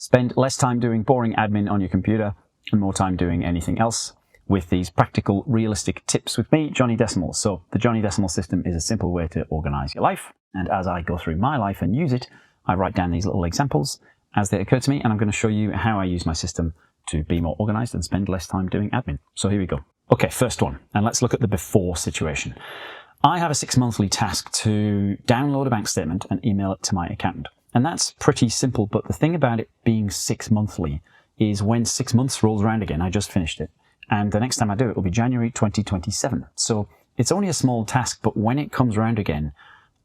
Spend less time doing boring admin on your computer and more time doing anything else with these practical, realistic tips with me, Johnny.Decimal. So the Johnny.Decimal system is a simple way to organize your life. And as I go through my life and use it, I write down these little examples as they occur to me. And I'm going to show you how I use my system to be more organized and spend less time doing admin. So here we go. Okay, first one. And let's look at the before situation. I have a 6-monthly task to download a bank statement and email it to my accountant. And that's pretty simple, but the thing about it being 6-monthly is when 6 months rolls around again, I just finished it, and the next time I do it will be January 2027. So it's only a small task, but when it comes around again,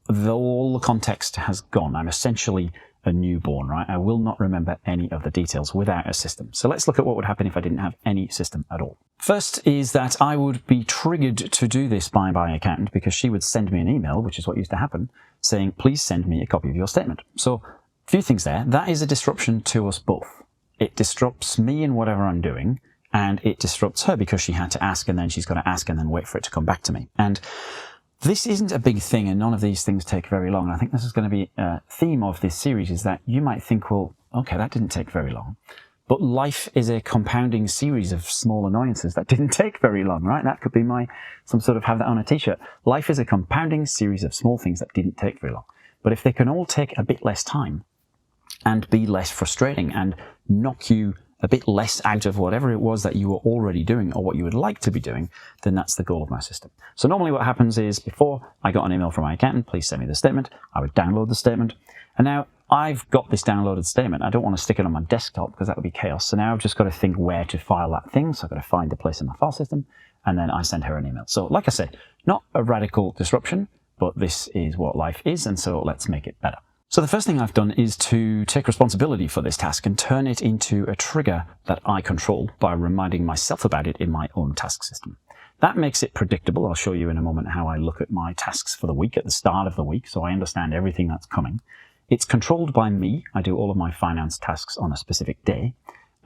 all the context has gone. I'm essentially a newborn, right? I will not remember any of the details without a system. So let's look at what would happen if I didn't have any system at all. First is that I would be triggered to do this by my accountant because she would send me an email, which is what used to happen, saying, please send me a copy of your statement. So a few things there. That is a disruption to us both. It disrupts me in whatever I'm doing, and it disrupts her because she had to ask, and then she's got to ask and then wait for it to come back to me. And this isn't a big thing, and none of these things take very long. And I think this is going to be a theme of this series, is that you might think, well, okay, that didn't take very long. But life is a compounding series of small annoyances that didn't take very long, right? That could be some sort of have that on a t-shirt. Life is a compounding series of small things that didn't take very long. But if they can all take a bit less time and be less frustrating and knock you a bit less out of whatever it was that you were already doing or what you would like to be doing, then that's the goal of my system. So normally what happens is, before I got an email from my accountant, please send me the statement, I would download the statement. And now I've got this downloaded statement. I don't want to stick it on my desktop because that would be chaos. So now I've just got to think where to file that thing. So I've got to find the place in my file system, and then I send her an email. So like I said, not a radical disruption, but this is what life is. And so let's make it better. So the first thing I've done is to take responsibility for this task and turn it into a trigger that I control by reminding myself about it in my own task system. That makes it predictable. I'll show you in a moment how I look at my tasks for the week at the start of the week, so I understand everything that's coming. It's controlled by me. I do all of my finance tasks on a specific day.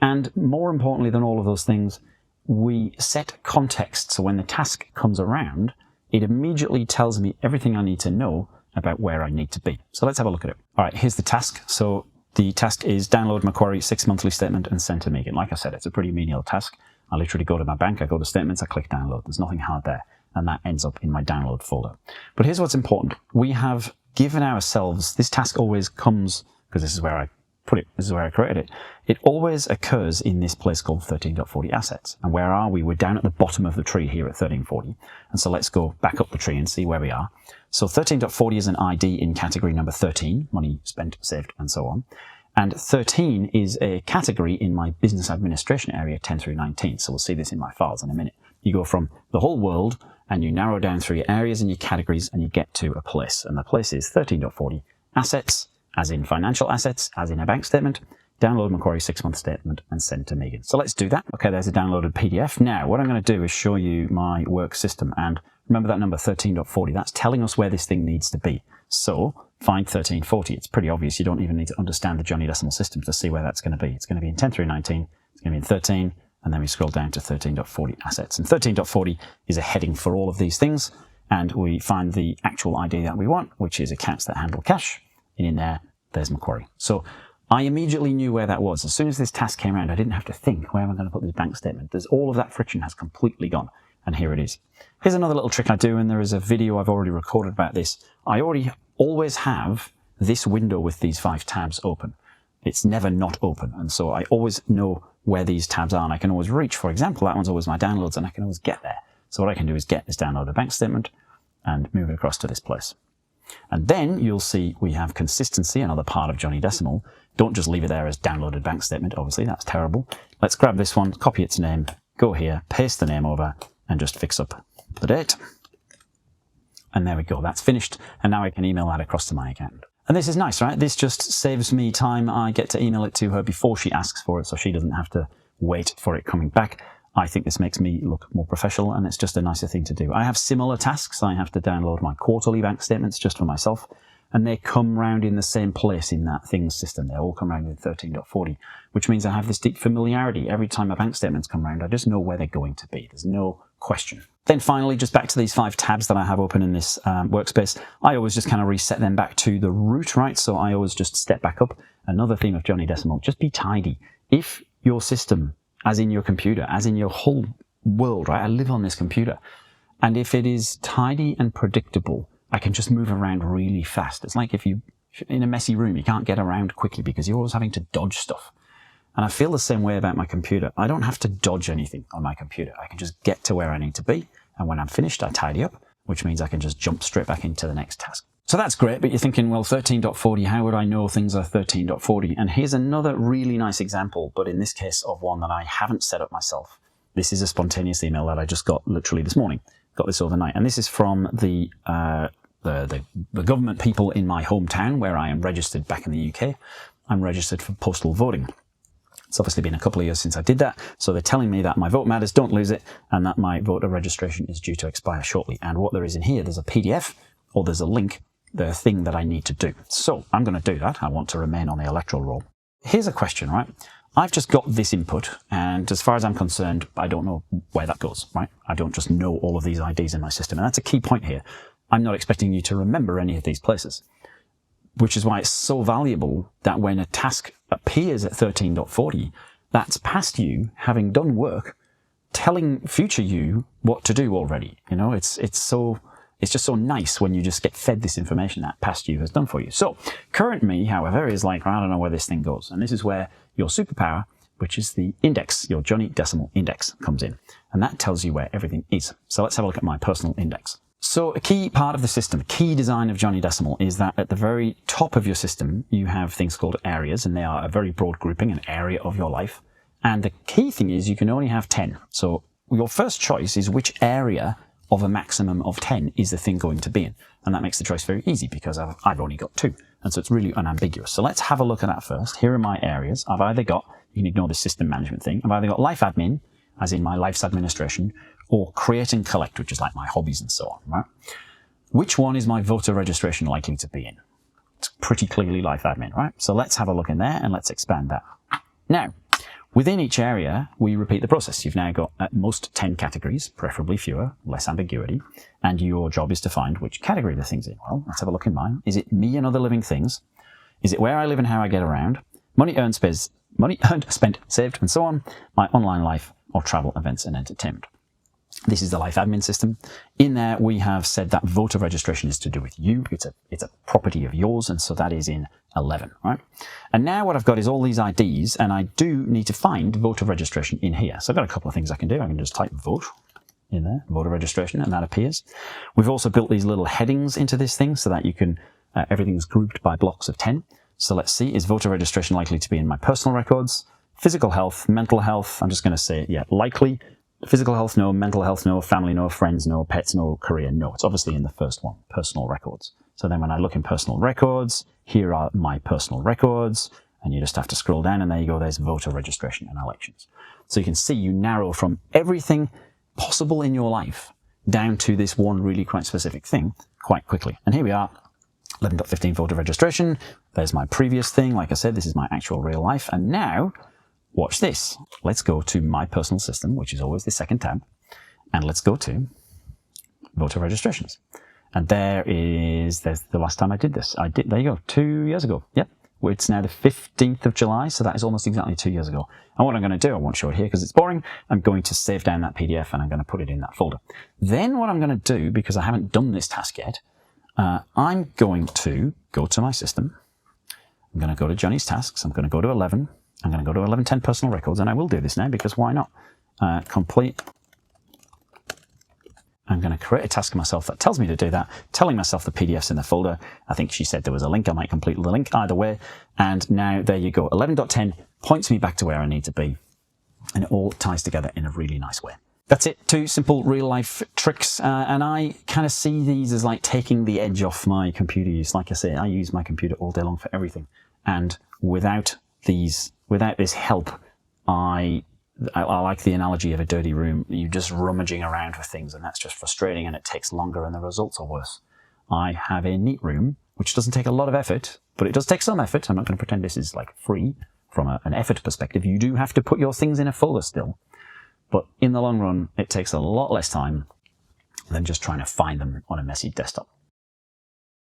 And more importantly than all of those things, we set context. So when the task comes around, it immediately tells me everything I need to know about where I need to be. So let's have a look at it. All right, here's the task. So the task is download Macquarie 6-monthly statement and send to Megan. Like I said, it's a pretty menial task. I literally go to my bank, I go to statements, I click download. There's nothing hard there. And that ends up in my download folder. But here's what's important. We have given ourselves, this task always comes, because this is where I put it, this is where I created it. It always occurs in this place called 13.40 assets. And where are we? We're down at the bottom of the tree here at 13.40. And so let's go back up the tree and see where we are. So 13.40 is an ID in category number 13, money spent, saved, and so on. And 13 is a category in my business administration area, 10 through 19. So we'll see this in my files in a minute. You go from the whole world and you narrow down through your areas and your categories and you get to a place. And the place is 13.40 assets, as in financial assets, as in a bank statement. Download Macquarie 6-month statement and send to Megan. So let's do that. Okay, there's a downloaded PDF. Now, what I'm going to do is show you my work system. And remember that number 13.40, that's telling us where this thing needs to be. So find 13.40. It's pretty obvious. You don't even need to understand the Johnny.Decimal system to see where that's going to be. It's going to be in 10 through 19. It's going to be in 13. And then we scroll down to 13.40 assets. And 13.40 is a heading for all of these things. And we find the actual ID that we want, which is accounts that handle cash. And in there, there's Macquarie. So I immediately knew where that was. As soon as this task came around, I didn't have to think, where am I going to put this bank statement? There's all of that friction has completely gone. And here it is. Here's another little trick I do, and there is a video I've already recorded about this. I always have this window with these 5 tabs open. It's never not open. And so I always know where these tabs are, and I can always reach. For example, that one's always my downloads, and I can always get there. So what I can do is get this downloaded bank statement and move it across to this place. And then you'll see we have consistency, another part of Johnny.Decimal. Don't just leave it there as downloaded bank statement. Obviously, that's terrible. Let's grab this one, copy its name, go here, paste the name over, and just fix up the date. And there we go. That's finished. And now I can email that across to my accountant. And this is nice, right? This just saves me time. I get to email it to her before she asks for it, so she doesn't have to wait for it coming back. I think this makes me look more professional, and it's just a nicer thing to do. I have similar tasks. I have to download my quarterly bank statements just for myself, and they come round in the same place in that things system. They all come round in 13.40, which means I have this deep familiarity. Every time my bank statements come round, I just know where they're going to be. There's no question. Then finally, just back to these 5 tabs that I have open in this workspace, I always just kind of reset them back to the root, right? So I always just step back up another theme of Johnny.Decimal, just be tidy. If your system, as in your computer, as in your whole world, right? I live on this computer. And if it is tidy and predictable, I can just move around really fast. It's like if you're in a messy room, you can't get around quickly because you're always having to dodge stuff. And I feel the same way about my computer. I don't have to dodge anything on my computer. I can just get to where I need to be. And when I'm finished, I tidy up, which means I can just jump straight back into the next task. So that's great, but you're thinking, well, 13.40, how would I know things are 13.40? And here's another really nice example, but in this case of one that I haven't set up myself. This is a spontaneous email that I just got literally this morning. Got this overnight. And this is from the government people in my hometown where I am registered back in the UK. I'm registered for postal voting. It's obviously been a couple of years since I did that, so they're telling me that my vote matters, don't lose it, and that my voter registration is due to expire shortly. And what there is in here, there's a PDF or there's a link, the thing that I need to do. So I'm going to do that. I want to remain on the electoral roll. Here's a question, right? I've just got this input, and as far as I'm concerned, I don't know where that goes, right? I don't just know all of these IDs in my system, and that's a key point here. I'm not expecting you to remember any of these places, which is why it's so valuable that when a task appears at 13.40, that's past you having done work, telling future you what to do already. You know, it's just so nice when you just get fed this information that past you has done for you. So current me, however, is like, I don't know where this thing goes. And this is where your superpower, which is the index, your Johnny.Decimal index, comes in. And that tells you where everything is. So let's have a look at my personal index. So a key part of the system, a key design of Johnny.Decimal is that at the very top of your system, you have things called areas, and they are a very broad grouping, an area of your life. And the key thing is you can only have 10. So your first choice is which area of a maximum of 10 is the thing going to be in. And that makes the choice very easy because I've only got 2. And so it's really unambiguous. So let's have a look at that first. Here are my areas. I've either got, you can ignore the system management thing, I've either got life admin, as in my life's administration, or create and collect, which is like my hobbies and so on, right? Which one is my voter registration likely to be in? It's pretty clearly life admin, right? So let's have a look in there and let's expand that. Now, within each area, we repeat the process. You've now got at most 10 categories, preferably fewer, less ambiguity, and your job is to find which category the thing's in. Well, let's have a look in mine. Is it me and other living things? Is it where I live and how I get around? Money earned, spent, saved, and so on. My online life or travel, events, and entertainment. This is the life admin system. In there, we have said that voter registration is to do with you. It's a property of yours, and so that is in 11, right? And now what I've got is all these IDs, and I do need to find voter registration in here. So I've got a couple of things I can do. I can just type vote in there, voter registration, and that appears. We've also built these little headings into this thing so that you can, everything's grouped by blocks of 10. So let's see, is voter registration likely to be in my personal records? Physical health, mental health, I'm just going to say, yeah, likely. Physical health, no. Mental health, no. Family, no. Friends, no. Pets, no. Career, no. It's obviously in the first one, personal records. So then when I look in personal records, here are my personal records, and you just have to scroll down, and there you go, there's voter registration and elections. So you can see you narrow from everything possible in your life down to this one really quite specific thing quite quickly. And here we are, 11.15 voter registration. There's my previous thing. Like I said, this is my actual real life. And now, watch this. Let's go to my personal system, which is always the second tab, and let's go to voter registrations. And there's the last time I did this. There you go, 2 years ago. Yep. It's now the 15th of July, so that is almost exactly 2 years ago. And what I'm going to do, I won't show it here because it's boring. I'm going to save down that PDF and I'm going to put it in that folder. Then what I'm going to do, because I haven't done this task yet, I'm going to go to my system. I'm going to go to Johnny's tasks. I'm going to go to 11. I'm going to go to 1110 personal records, and I will do this now because why not? Complete. I'm going to create a task myself that tells me to do that, telling myself the PDF's in the folder. I think she said there was a link. I might complete the link either way. And now there you go. 11.10 points me back to where I need to be, and it all ties together in a really nice way. That's it. 2 simple real life tricks. And I kind of see these as like taking the edge off my computer use. Like I say, I use my computer all day long for everything. And without this help, I like the analogy of a dirty room. You're just rummaging around for things, and that's just frustrating, and it takes longer and the results are worse. I have a neat room, which doesn't take a lot of effort, but it does take some effort. I'm not going to pretend this is like free from an effort perspective. You do have to put your things in a folder still, but in the long run, it takes a lot less time than just trying to find them on a messy desktop.